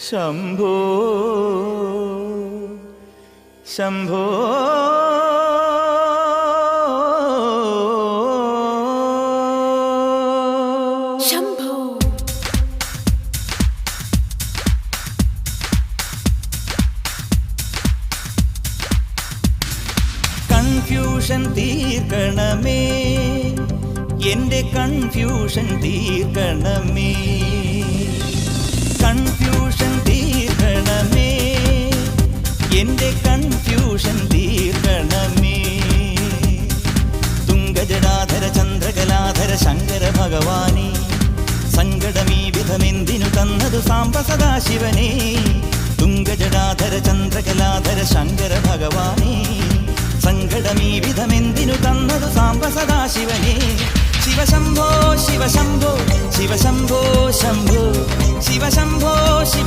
ശംഭോ ശംഭോ ശംഭോ confusion തീർക്കണമേ, എന്റെ confusion തീർക്കണമേ, കൺഫ്യൂഷൻ തീർക്കണമേ, എന്റെ കൺഫ്യൂഷൻ തീർക്കണമേ. തുംഗജടാധര ചന്ദ്രകലാധര ശങ്കര ഭഗവാനേ, സങ്കടമീ വിധമെന്തിനു തന്നതു സാംബ സദാശിവനേ. തുംഗജടാധര ചന്ദ്രകലാധര ശങ്കര ഭഗവാനേ, സങ്കടമീ വിധമെന്തിനു തന്നതു സാംബ സദാശിവനേ. ശിവശംഭോ ശിവശംഭോ ശിവശംഭോ ശംഭോ ശിവശംഭോ ശിവ